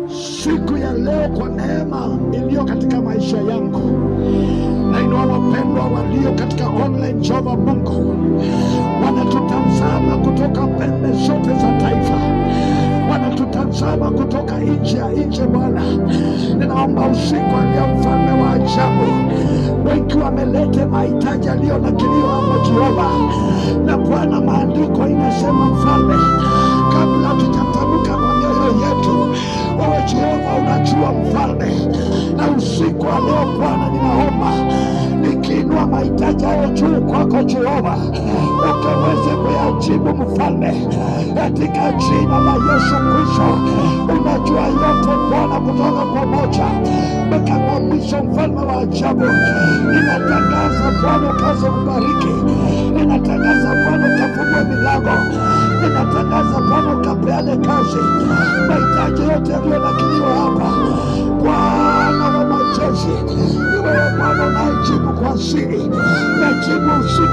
siku ya leo kwa neema iliyo katika maisha yangu, na inua wapendwa walio katika online. Jehova Mungu, wanatutazama kutoka pembe zote za taifa, wanatutazama kutoka nje ya nchi. Bwana, ninaomba usiku leo, mfalme wa ajabu, wengi wamelete mahitaji yaliyonakiliwa hapa Jehova, na Bwana, maandiko inasema mfalme, kabla tujatamka kwa mioyo yetu, wewe Jehova unajua mfalme. Na usiku wa leo Bwana, ninaomba nikiinua mahitaji hayo juu kwako Jehova, ukaweze kuyajibu mfalme, katika jina la Yesu Kristo. Unajua yote Bwana, kutoka kwa moja mpaka kwa mwisho. Mfalme wa ajabu, ninatangaza Bwana ukaze kubariki, ninatangaza Bwana ukafungue milango, ninatangaza Bwana ukapeane kazi. Mahitaji yote yaliyonakiliwa hapa, Bwana wa majeshi, ni wewe Bwana unayejibu kwa siri, najibu usiku.